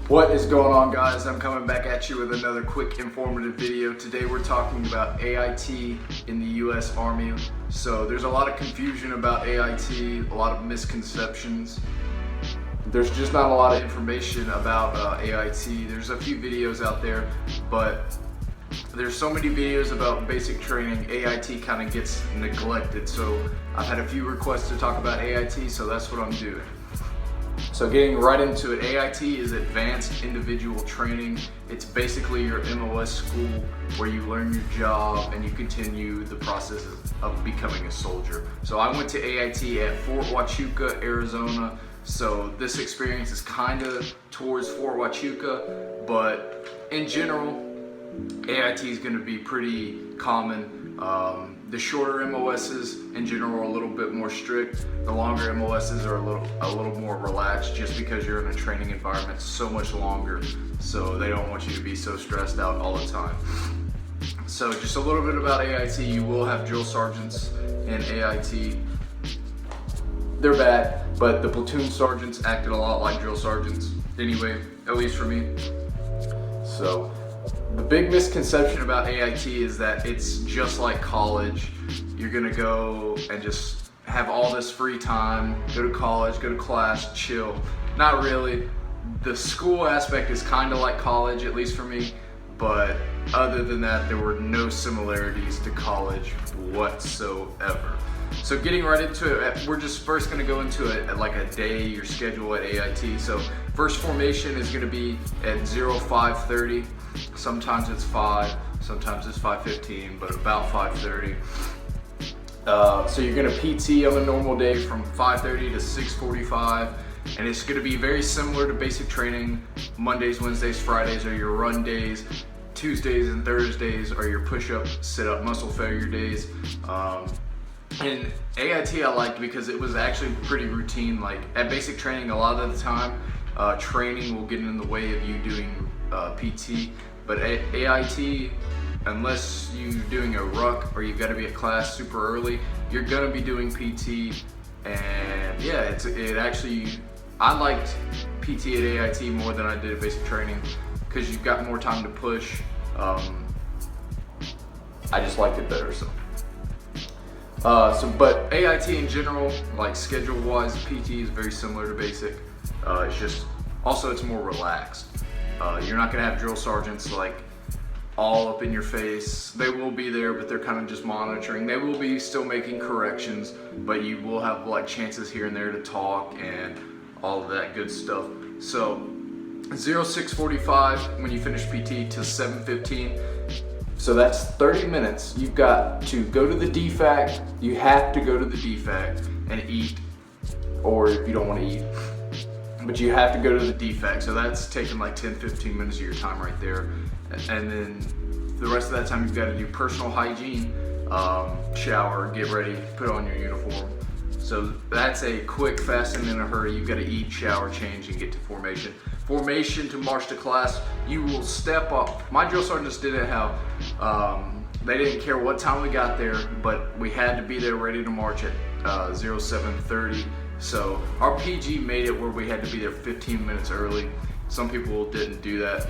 What is going on, guys? I'm coming back at you with another quick informative video. Today we're talking about AIT in the US Army. So there's a lot of confusion about AIT, a lot of misconceptions. There's just not a lot of information about AIT. There's a few videos out there, but there's so many videos about basic training, AIT kind of gets neglected. So I've had a few requests to talk about AIT, so that's what I'm doing. So getting right into it, AIT is Advanced Individual Training. It's basically your MOS school where you learn your job and you continue the process of becoming a soldier. So I went to AIT at Fort Huachuca, Arizona. So this experience is kind of towards Fort Huachuca, but in general, AIT is going to be pretty common. The shorter MOSs in general are a little bit more strict. The longer MOSs are a little more relaxed, just because you're in a training environment so much longer. So they don't want you to be so stressed out all the time. So just a little bit about AIT. You will have drill sergeants in AIT. They're bad, but the platoon sergeants acted a lot like drill sergeants anyway, at least for me. So the big misconception about AIT is that it's just like college. You're gonna go and just have all this free time, go to college, go to class, chill. Not really. The school aspect is kind of like college, at least for me, but other than that, there were no similarities to college whatsoever. So getting right into it, we're just first gonna go into it like a day, your schedule at AIT. So first formation is gonna be at 05:30. Sometimes it's 5, sometimes it's 5:15, but about 5:30. So you're gonna PT on a normal day from 5:30 to 6:45, and it's gonna be very similar to basic training. Mondays, Wednesdays, Fridays are your run days. Tuesdays and Thursdays are your push-up, sit-up, muscle failure days. And AIT I liked because it was actually pretty routine. Like at basic training, a lot of the time, training will get in the way of you doing PT. But at AIT, unless you're doing a ruck or you've got to be at class super early, you're gonna be doing PT. And yeah, I liked PT at AIT more than I did at basic training because you've got more time to push. I just liked it better. But AIT in general, like schedule-wise, PT is very similar to basic. It's just, also it's more relaxed. You're not gonna have drill sergeants like all up in your face. They will be there, but they're kind of just monitoring. They will be still making corrections, but you will have like chances here and there to talk and all of that good stuff. So 06:45 when you finish PT to 7:15. So that's 30 minutes. You've got to go to the DFAC. You have to go to the DFAC and eat, or if you don't want to eat, but you have to go to the DFAC. So that's taking like 10-15 minutes of your time right there. And then the rest of that time you've got to do personal hygiene, shower, get ready, put on your uniform. So that's a quick, fast, and in a hurry. You've got to eat, shower, change, and get to formation. Formation to march to class, you will step up. My drill sergeants didn't have, they didn't care what time we got there, but we had to be there ready to march at 07:30. So our PG made it where we had to be there 15 minutes early. Some people didn't do that.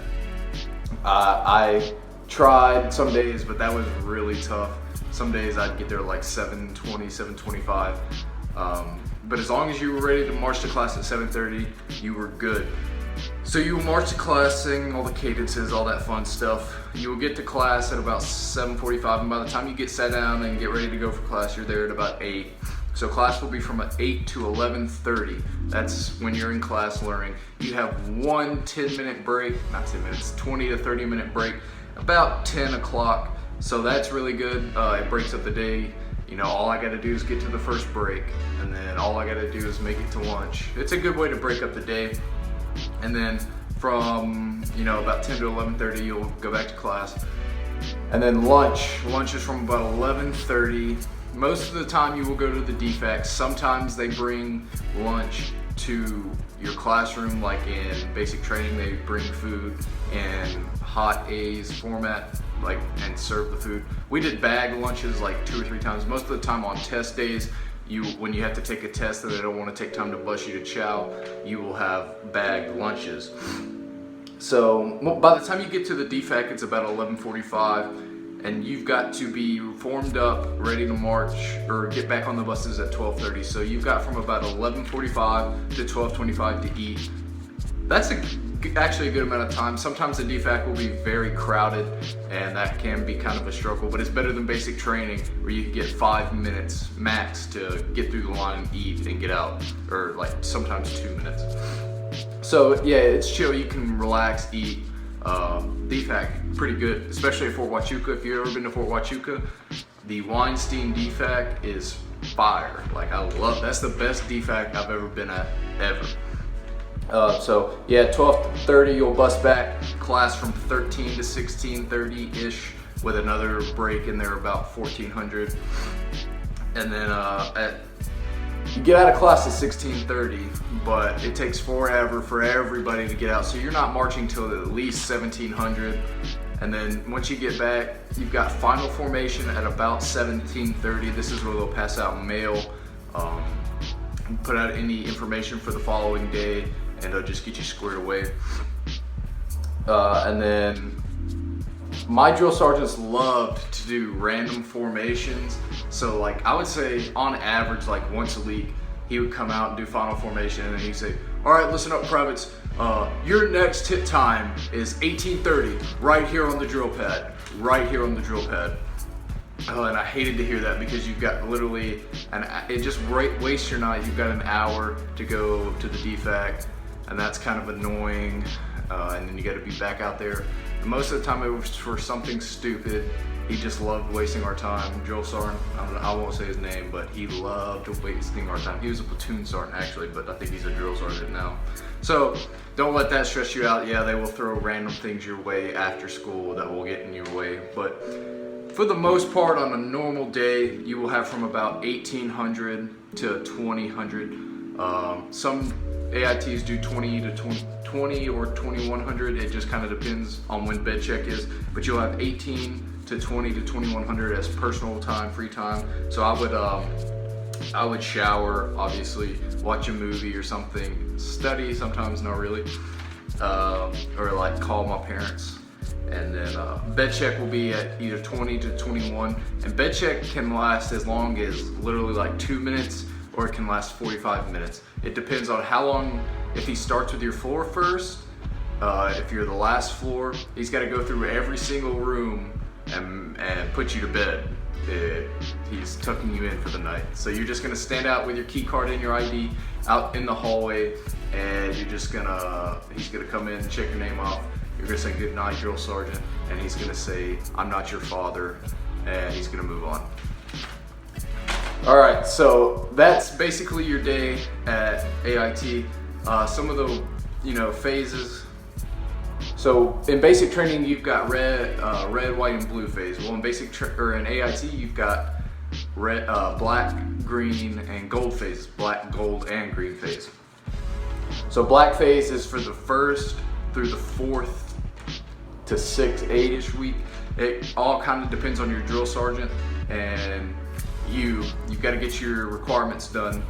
I tried some days, but that was really tough. Some days I'd get there like 7:20, 7:25. But as long as you were ready to march to class at 7:30, you were good. So you will march to class, sing all the cadences, all that fun stuff. You will get to class at about 7:45, and by the time you get sat down and get ready to go for class, you're there at about 8. So class will be from 8 to 11:30. That's when you're in class learning. You have one 10-minute break, not 10 minutes, 20 to 30-minute break, about 10 o'clock. So that's really good. It breaks up the day. You know, all I gotta do is get to the first break, and then all I gotta do is make it to lunch. It's a good way to break up the day. And then from, about 10 to 11:30, you'll go back to class. And then lunch is from about 11:30. Most of the time you will go to the DFAC. Sometimes they bring lunch to your classroom, like in basic training, they bring food in hot A's format, and serve the food. We did bag lunches like 2 or 3 times. Most of the time on test days, when you have to take a test and they don't want to take time to bus you to chow, you will have bagged lunches. So by the time you get to the DFAC, it's about 11:45, and you've got to be formed up, ready to march or get back on the buses at 12:30. So you've got from about 11:45 to 12:25 to eat. That's actually a good amount of time. Sometimes the DFAC will be very crowded, and that can be kind of a struggle, but it's better than basic training where you can get 5 minutes max to get through the line and eat and get out, or like sometimes 2 minutes. So yeah, it's chill, you can relax, eat. DFAC, pretty good, especially at Fort Huachuca. If you've ever been to Fort Huachuca, the Weinstein DFAC is fire. Like, that's the best DFAC I've ever been at, ever. So yeah, 12:30 you'll bus back, class from 13 to 16:30-ish, with another break in there about 1400. And then you get out of class at 16:30, but it takes forever for everybody to get out. So you're not marching till at least 1700. And then once you get back, you've got final formation at about 17:30. This is where they'll pass out mail, put out any information for the following day, and they'll just get you squared away. And then my drill sergeants loved to do random formations. So like, I would say on average, like once a week, he would come out and do final formation, and he'd say, all right, listen up, privates. Your next hit time is 18:30, right here on the drill pad, right here on the drill pad. And I hated to hear that, because you've got literally, it just wastes your night. You've got an hour to go to the DFAC, and that's kind of annoying. And then you got to be back out there. And most of the time it was for something stupid. He just loved wasting our time. Drill sergeant, I won't say his name, but he loved wasting our time. He was a platoon sergeant actually, but I think he's a drill sergeant now. So don't let that stress you out. Yeah, they will throw random things your way after school that will get in your way. But for the most part, on a normal day, you will have from about 1800 to 2000. Some AITs do 20 or 2100. It just kind of depends on when bed check is, but you'll have 18 to 20 to 2100 as personal time, free time. So I would shower, obviously, watch a movie or something, study, sometimes not really, or like call my parents. And then bed check will be at either 20 to 21, and bed check can last as long as literally like 2 minutes, or it can last 45 minutes. It depends on how long. If he starts with your floor first, if you're the last floor, he's got to go through every single room and put you to bed. He's tucking you in for the night. So you're just gonna stand out with your key card and your ID out in the hallway, and he's gonna come in and check your name off. You're gonna say good night, drill sergeant, and he's gonna say, I'm not your father, and he's gonna move on. All right, so that's basically your day at AIT. Some of the phases. So in basic training, you've got red, white, and blue phase. Well, in in AIT, you've got red, black, green, and gold phases. Black, gold, and green phase. So black phase is for the 1st through the 4th to 6th, 8-ish week. It all kind of depends on your drill sergeant, and you've got to get your requirements done.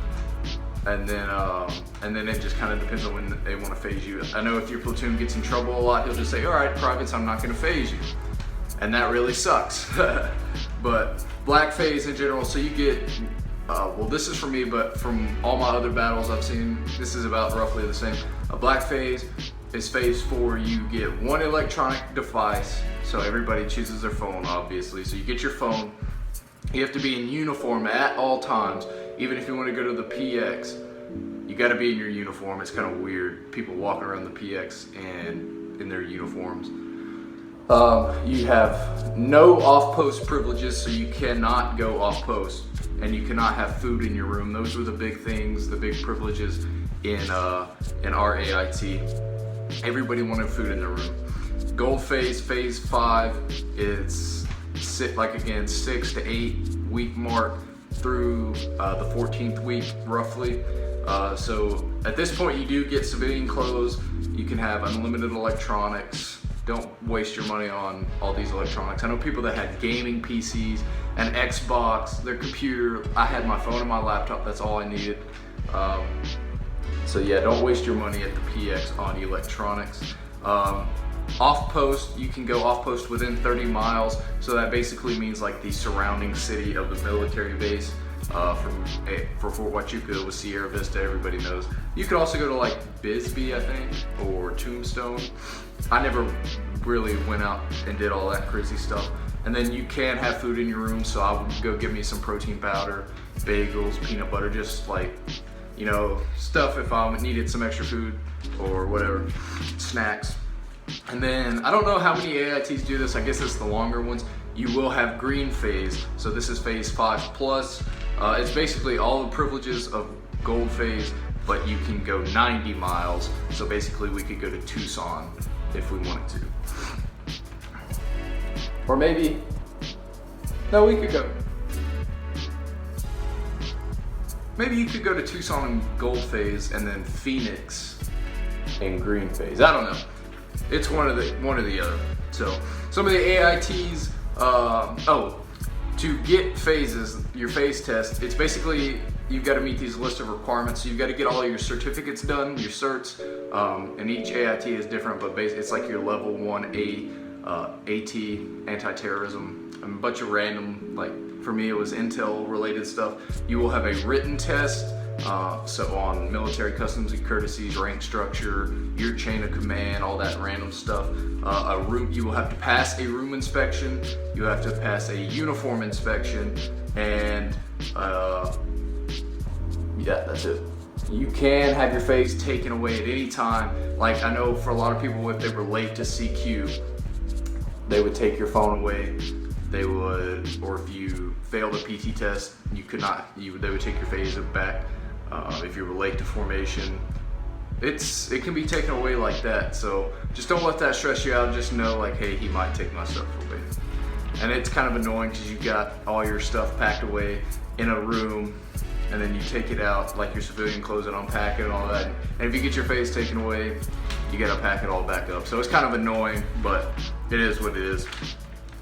And then it just kind of depends on when they want to phase you. I know if your platoon gets in trouble a lot, he'll just say, all right, privates, I'm not going to phase you. And that really sucks. But black phase in general, so you get, well, this is for me, but from all my other battles I've seen, this is about roughly the same. A black phase is phase 4. You get one electronic device, so everybody chooses their phone, obviously. So you get your phone. You have to be in uniform at all times. Even if you want to go to the PX, you got to be in your uniform. It's kind of weird, people walking around the PX and in their uniforms. You have no off-post privileges, so you cannot go off-post, and you cannot have food in your room. Those were the big things, the big privileges in our AIT. Everybody wanted food in their room. Gold phase, phase 5, it's 6 to 8 week mark through the 14th week roughly. So at this point you do get civilian clothes. You can have unlimited electronics. Don't waste your money on all these electronics. I know people that had gaming PCs, an Xbox, their computer. I had my phone and my laptop, that's all I needed. So yeah, don't waste your money at the PX on electronics. Off post, you can go off post within 30 miles. So that basically means like the surrounding city of the military base. For Fort Huachuca with Sierra Vista, everybody knows. You could also go to like Bisbee, I think, or Tombstone. I never really went out and did all that crazy stuff. And then you can have food in your room, so I would go get me some protein powder, bagels, peanut butter, just like, you know, stuff if I needed some extra food or whatever, snacks. And then, I don't know how many AITs do this, I guess it's the longer ones. You will have green phase, so this is phase 5+. It's basically all the privileges of gold phase, but you can go 90 miles. So basically we could go to Tucson if we wanted to. Or maybe, no, we could go. Maybe you could go to Tucson in gold phase and then Phoenix in green phase. I don't know. It's one or the other. So some of the AITs, to get phases, your phase test, it's basically, you've got to meet these list of requirements. So you've got to get all your certificates done, your certs, and each AIT is different, but basically it's like your level 1A AT, anti-terrorism, a bunch of random, like for me it was intel related stuff. You will have a written test, so on military customs and courtesies, rank structure, your chain of command, all that random stuff. You will have to pass a room inspection, you have to pass a uniform inspection, and yeah, that's it. You can have your phase taken away at any time. Like I know for a lot of people, if they were late to CQ, they would take your phone away. They would, or if you failed a PT test, they would take your phase back. If you were late to formation, it can be taken away like that. So just don't let that stress you out. Just know like, hey, he might take my stuff away. And it's kind of annoying because you got all your stuff packed away in a room, and then you take it out, like your civilian clothes, and unpack it and all that. And if you get your phase taken away, you gotta pack it all back up. So it's kind of annoying, but it is what it is.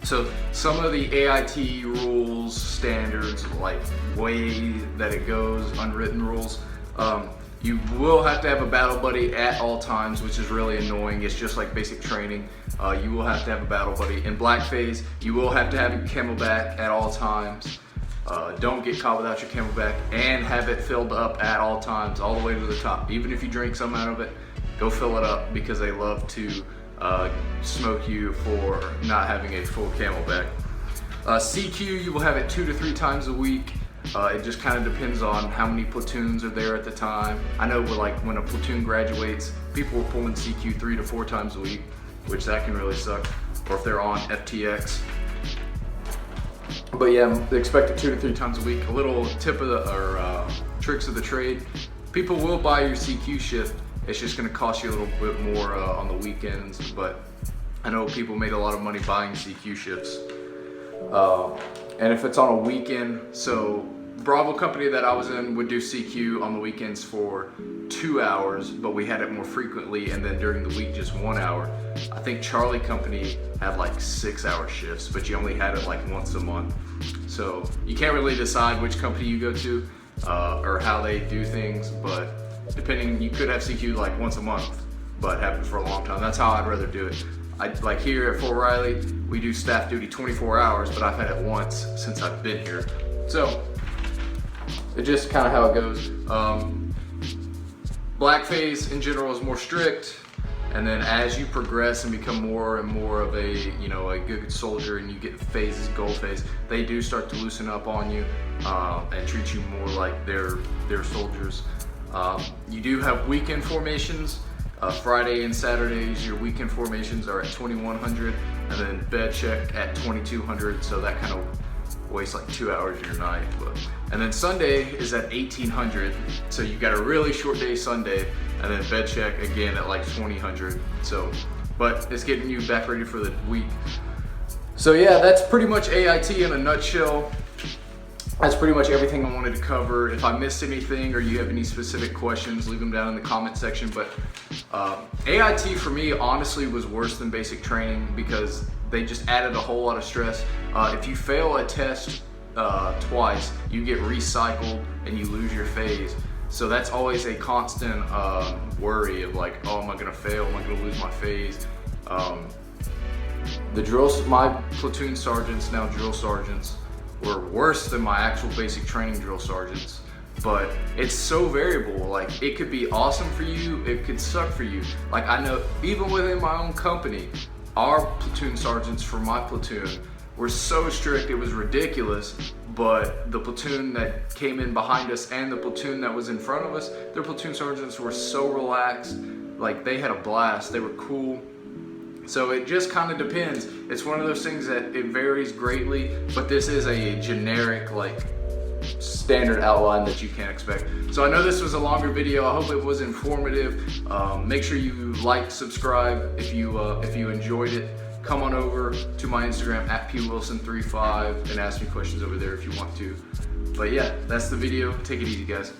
So some of the AIT rules, standards, like way that it goes, unwritten rules, you will have to have a battle buddy at all times, which is really annoying. It's just like basic training. You will have to have a battle buddy. In black phase, you will have to have your camelback at all times. Don't get caught without your camelback, and have it filled up at all times, all the way to the top. Even if you drink some out of it, go fill it up, because they love to smoke you for not having a full camelback. CQ, you will have it 2 to 3 times a week. It just kind of depends on how many platoons are there at the time. I know like when a platoon graduates, people are pulling CQ 3 to 4 times a week, which that can really suck. Or if they're on FTX. But yeah, they expect it 2 to 3 times a week. A little tip of tricks of the trade. People will buy your CQ shift. It's just going to cost you a little bit more on the weekends, but I know people made a lot of money buying CQ shifts. And if it's on a weekend, so Bravo company that I was in would do CQ on the weekends for 2 hours, but we had it more frequently, and then during the week just 1 hour. I think Charlie company had like 6-hour shifts, but you only had it like once a month. So you can't really decide which company you go to or how they do things, but depending, you could have CQ like once a month, but have it for a long time. That's how I'd rather do it. Like here at Fort Riley, we do staff duty 24 hours, but I've had it once since I've been here. So it's just kind of how it goes. Black phase in general is more strict, and then as you progress and become more and more of a a good soldier, and you get phases, gold phase, they do start to loosen up on you and treat you more like their soldiers. You do have weekend formations. Friday and Saturdays, your weekend formations are at 2100, and then bed check at 2200. So that kind of wastes like 2 hours of your night. And then Sunday is at 1800. So you got a really short day Sunday, and then bed check again at like 2000. So, but it's getting you back ready for the week. So yeah, that's pretty much AIT in a nutshell. That's pretty much everything I wanted to cover. If I missed anything or you have any specific questions, leave them down in the comment section. But AIT for me honestly was worse than basic training because they just added a whole lot of stress. If you fail a test twice, you get recycled and you lose your phase. So that's always a constant worry of like, oh, am I gonna fail? Am I gonna lose my phase? My platoon sergeants, now drill sergeants, were worse than my actual basic training drill sergeants. But it's so variable. Like, it could be awesome for you, it could suck for you. Like, I know even within my own company, our platoon sergeants for my platoon were so strict, it was ridiculous. But the platoon that came in behind us and the platoon that was in front of us, their platoon sergeants were so relaxed. Like, they had a blast, they were cool. So it just kind of depends. It's one of those things that it varies greatly, but this is a generic, like, standard outline that you can't expect. So I know this was a longer video. I hope it was informative. Make sure you like, subscribe if you enjoyed it. Come on over to my Instagram at pwilson35 and ask me questions over there if you want to. But yeah, that's the video. Take it easy, guys.